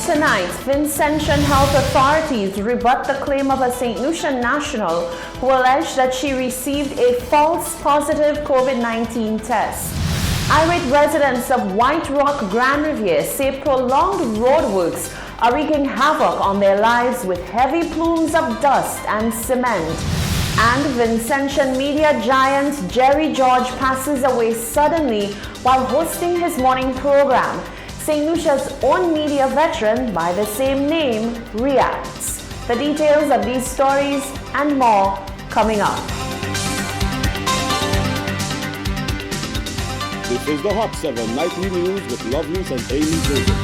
Tonight, Vincentian health authorities rebut the claim of a St. Lucia national who alleged that she received a false positive COVID-19 test. Irate residents of White Rock, Grand Riviere say prolonged roadworks are wreaking havoc on their lives with heavy plumes of dust and cement. And Vincentian media giant Jerry George passes away suddenly while hosting his morning program. St. Lucia's own media veteran by the same name reacts. The details of these stories and more coming up. This is the Hot 7 Nightly News with Lovelace and Amy Joseph.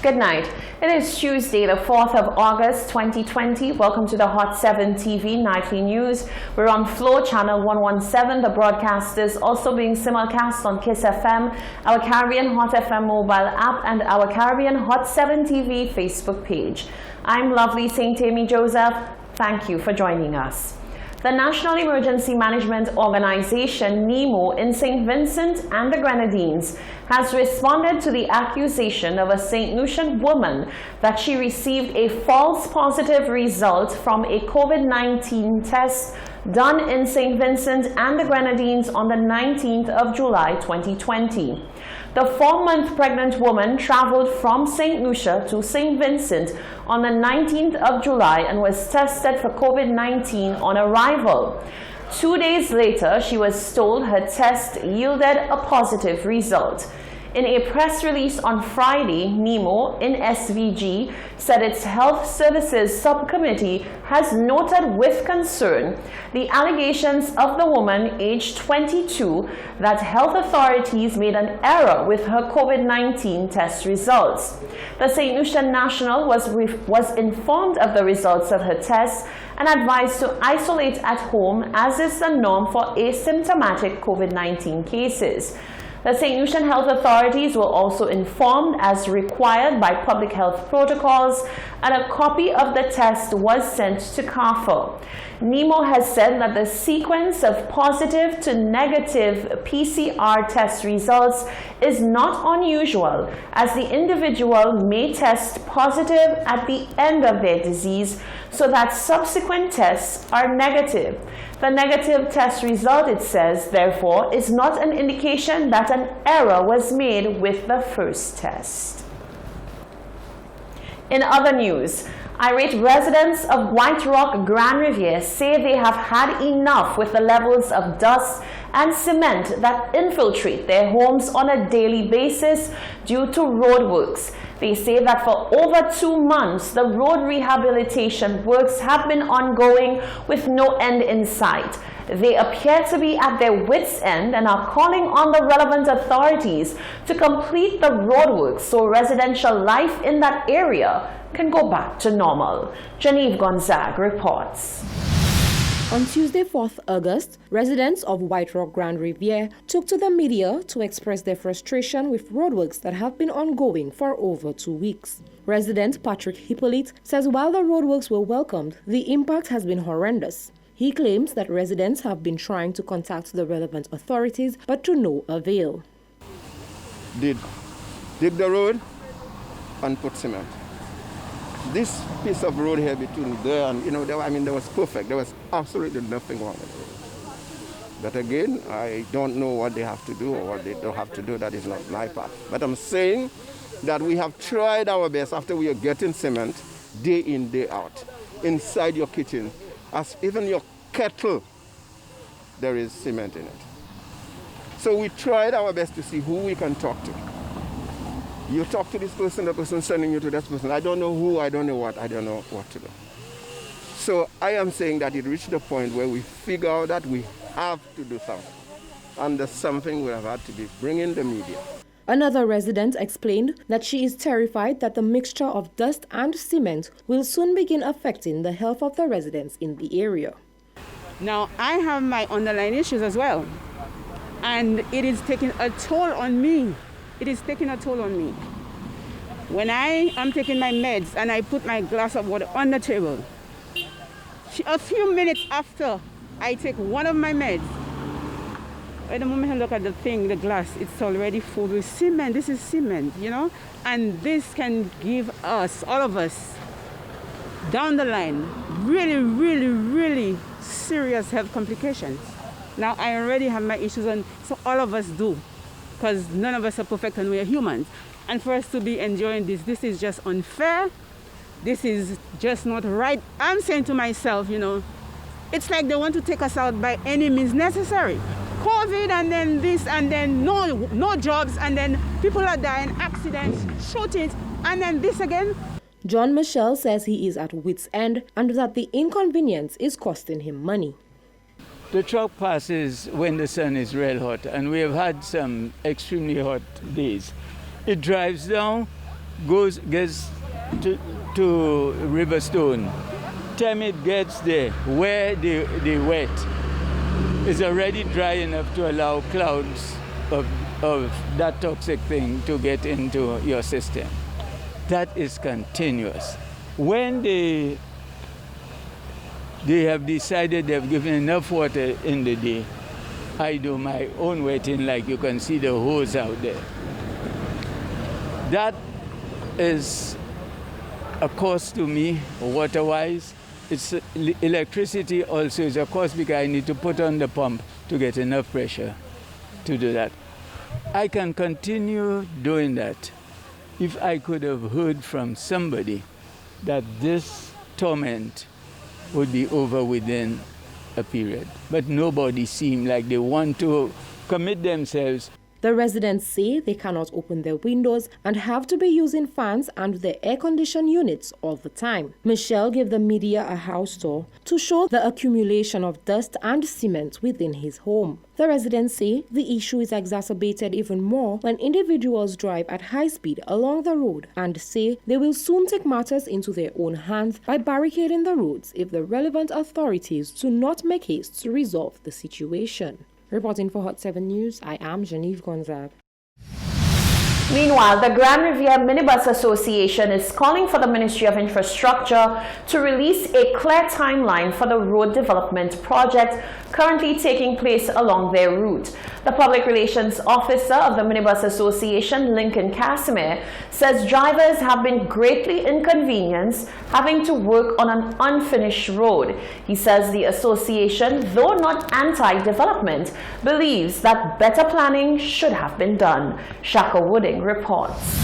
Good night. It is Tuesday, the 4th of August, 2020. Welcome to the Hot 7 TV Nightly News. We're on Flow Channel 117. The broadcast is also being simulcast on Kiss FM, our Caribbean Hot FM mobile app, and our Caribbean Hot 7 TV Facebook page. I'm Lovely St. Amy Joseph. Thank you for joining us. The National Emergency Management Organization, NEMO, in St. Vincent and the Grenadines has responded to the accusation of a St. Lucian woman that she received a false positive result from a COVID-19 test done in St. Vincent and the Grenadines on the 19th of July 2020. The 4-month pregnant woman traveled from St. Lucia to St. Vincent on the 19th of July and was tested for COVID-19 on arrival. 2 days later, she was told her test yielded a positive result. In a press release on Friday, NEMO in SVG said its Health Services Subcommittee has noted with concern the allegations of the woman, aged 22, that health authorities made an error with her COVID-19 test results. The St. Lucia national was informed of the results of her test and advised to isolate at home, as is the norm for asymptomatic COVID-19 cases. The St. Lucian health authorities were also informed as required by public health protocols, and a copy of the test was sent to CARFA. NEMO has said that the sequence of positive to negative PCR test results is not unusual, as the individual may test positive at the end of their disease, so that subsequent tests are negative. The negative test result, it says, therefore, is not an indication that an error was made with the first test. In other news, irate residents of White Rock, Grand Riviere say they have had enough with the levels of dust and cement that infiltrate their homes on a daily basis due to roadworks. They say that for over 2 months, the road rehabilitation works have been ongoing with no end in sight. They appear to be at their wits' end and are calling on the relevant authorities to complete the roadworks so residential life in that area can go back to normal. Genevieve Gonzague reports. On Tuesday, 4th August, residents of White Rock, Grand Riviere took to the media to express their frustration with roadworks that have been ongoing for over 2 weeks. Resident Patrick Hippolyte says while the roadworks were welcomed, the impact has been horrendous. He claims that residents have been trying to contact the relevant authorities, but to no avail. Did dig the road and put cement. This piece of road here between there and, there was perfect. There was absolutely nothing wrong with it. But again, I don't know what they have to do or what they don't have to do. That is not my part. But I'm saying that we have tried our best after we are getting cement day in, day out. Inside your kitchen, as even your kettle, there is cement in it. So we tried our best to see who we can talk to. You talk to this person, the person sending you to that person. I don't know who, I don't know what, I don't know what to do. So I am saying that it reached the point where we figure out that we have to do something. And the something we have had to be bringing the media. Another resident explained that she is terrified that the mixture of dust and cement will soon begin affecting the health of the residents in the area. Now, I have my underlying issues as well. And it is taking a toll on me. It is taking a toll on me. When I am taking my meds and I put my glass of water on the table, a few minutes after I take one of my meds, At the moment I look at the thing, the glass, it's already full with cement. This is cement, you know? And this can give us, all of us, down the line, really, really, really serious health complications. Now, I already have my issues, and so all of us do, because none of us are perfect and we're humans. And for us to be enjoying this is just unfair. This is just not right. I'm saying to myself, you know, it's like they want to take us out by any means necessary. COVID and then this and then no jobs and then people are dying, accidents, shootings, and then this again. John Michel says he is at wit's end and that the inconvenience is costing him money. The truck passes when the sun is red hot, and we have had some extremely hot days. It drives down, gets to Riverstone. Time it gets there, where the wet is already dry enough to allow clouds of that toxic thing to get into your system. That is continuous. When they have decided they've given enough water in the day, I do my own wetting, like you can see the hose out there. That is a cost to me, water-wise. It's electricity also is a cost because I need to put on the pump to get enough pressure to do that. I can continue doing that if I could have heard from somebody that this torment would be over within a period. But nobody seemed like they want to commit themselves. The residents say they cannot open their windows and have to be using fans and their air-conditioned units all the time. Michel gave the media a house tour to show the accumulation of dust and cement within his home. The residents say the issue is exacerbated even more when individuals drive at high speed along the road and say they will soon take matters into their own hands by barricading the roads if the relevant authorities do not make haste to resolve the situation. Reporting for Hot 7 News, I am Genevieve Gonzague. Meanwhile, the Grand Riviere Minibus Association is calling for the Ministry of Infrastructure to release a clear timeline for the road development project currently taking place along their route. The Public Relations Officer of the Minibus Association, Lincoln Casimir, says drivers have been greatly inconvenienced having to work on an unfinished road. He says the association, though not anti-development, believes that better planning should have been done. Shaka Wooding reports.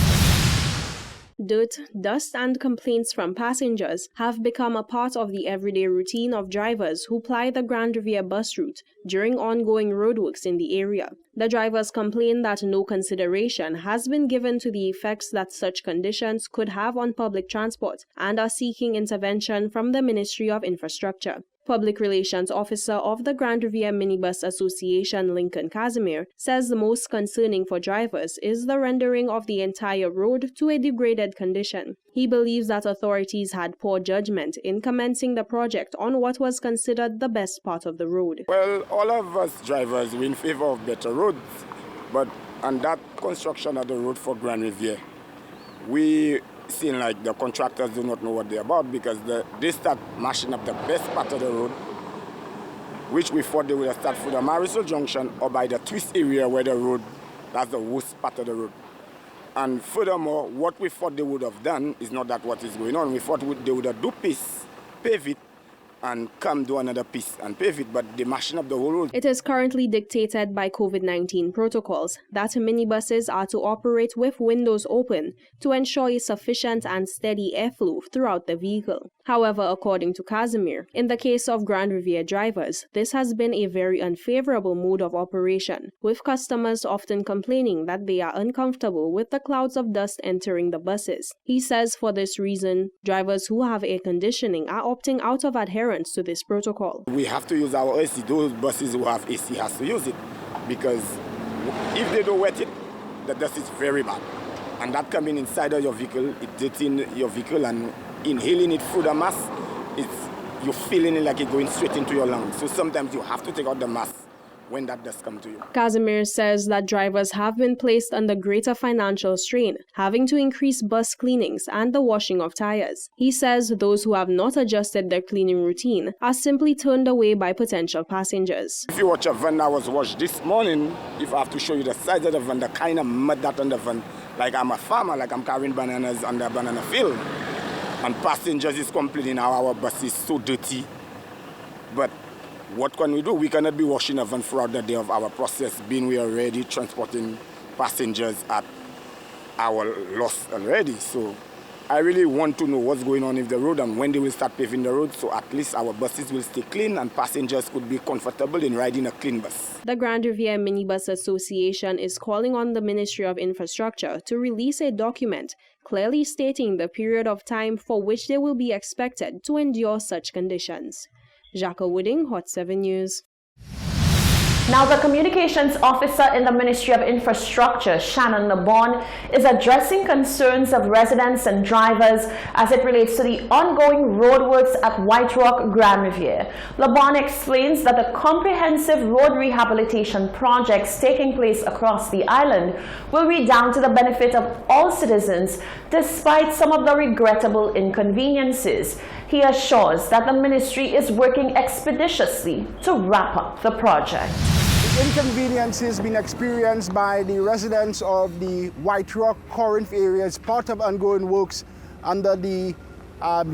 Dirt, dust and complaints from passengers have become a part of the everyday routine of drivers who ply the Grand Riviere bus route during ongoing roadworks in the area. The drivers complain that no consideration has been given to the effects that such conditions could have on public transport and are seeking intervention from the Ministry of Infrastructure. Public Relations Officer of the Grand Riviere Minibus Association, Lincoln Casimir, says the most concerning for drivers is the rendering of the entire road to a degraded condition. He believes that authorities had poor judgment in commencing the project on what was considered the best part of the road. Well, all of us drivers are in favor of better roads, and that construction of the road for Grand Riviere, we seem like the contractors do not know what they're about because they start mashing up the best part of the road, which we thought they would have started from the Marisol Junction or by the twist area where the road, that's the worst part of the road. And furthermore, what we thought they would have done is not that what is going on. We thought they would have do piece, pave it, and come do another piece and pave it, but they're mashing up the whole road. It is currently dictated by COVID-19 protocols that minibuses are to operate with windows open to ensure a sufficient and steady airflow throughout the vehicle. However, according to Casimir, in the case of Grand Riviere drivers, this has been a very unfavorable mode of operation, with customers often complaining that they are uncomfortable with the clouds of dust entering the buses. He says for this reason, drivers who have air conditioning are opting out of adherence to this protocol. We have to use our AC. Those buses who have AC has to use it because if they don't wet it, the dust is very bad. And that coming inside of your vehicle, it's dirtying your vehicle and inhaling it through the mask, you're feeling it like it's going straight into your lungs. So sometimes you have to take out the mask when that does come to you. Casimir says that drivers have been placed under greater financial strain, having to increase bus cleanings and the washing of tires. He says those who have not adjusted their cleaning routine are simply turned away by potential passengers. If you watch a van that was washed this morning, if I have to show you the size of the van, the kind of mud that on the van, like I'm a farmer, like I'm carrying bananas on the banana field, and passengers is complaining how our bus is so dirty. But what can we do? We cannot be washing a van throughout the day of our process, being we are already transporting passengers at our loss already. So I really want to know what's going on with the road and when they will start paving the road, so at least our buses will stay clean and passengers could be comfortable in riding a clean bus. The Grand Riviere Minibus Association is calling on the Ministry of Infrastructure to release a document clearly stating the period of time for which they will be expected to endure such conditions. Jacques Wooding, Hot 7 News. Now, the communications officer in the Ministry of Infrastructure, Shannon LeBon, is addressing concerns of residents and drivers as it relates to the ongoing roadworks at White Rock Grand Riviere. LeBon explains that the comprehensive road rehabilitation projects taking place across the island will redound to the benefit of all citizens, despite some of the regrettable inconveniences. He assures that the ministry is working expeditiously to wrap up the project. The inconveniences being experienced by the residents of the White Rock, Corinth area is part of ongoing works under the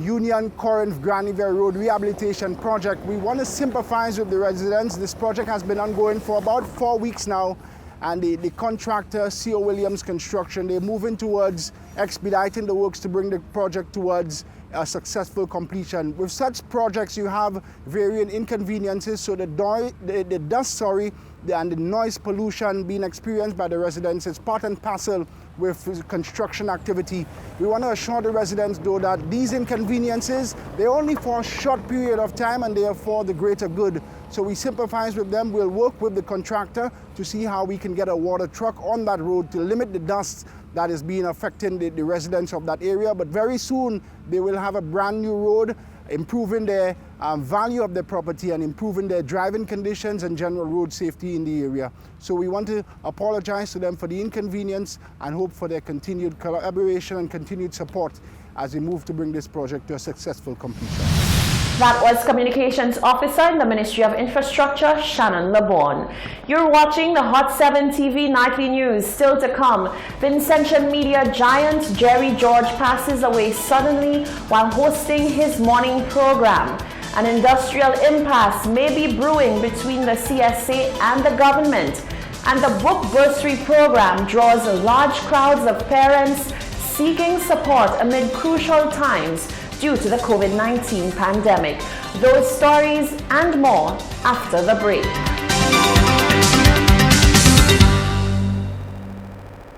Union Corinth Grand Riviere Road Rehabilitation Project. We want to sympathize with the residents. This project has been ongoing for about 4 weeks now, and the contractor, C.O. Williams Construction, they're moving towards expediting the works to bring the project towards a successful completion. With such projects, you have varying inconveniences, so the dust, and the noise pollution being experienced by the residents is part and parcel with construction activity. We want to assure the residents, though, that these inconveniences, they're only for a short period of time and they are for the greater good. So we sympathize with them. We'll work with the contractor to see how we can get a water truck on that road to limit the dust that is being affecting the residents of that area. But very soon, they will have a brand new road, improving their value of their property and improving their driving conditions and general road safety in the area. So we want to apologize to them for the inconvenience and hope for their continued collaboration and continued support as we move to bring this project to a successful completion. That was Communications Officer in the Ministry of Infrastructure, Shannon LeBon. You're watching the Hot 7 TV Nightly News. Still to come, Vincentian media giant Jerry George passes away suddenly while hosting his morning program. An industrial impasse may be brewing between the CSA and the government. And the book bursary program draws large crowds of parents seeking support amid crucial times due to the COVID-19 pandemic. Those stories and more after the break.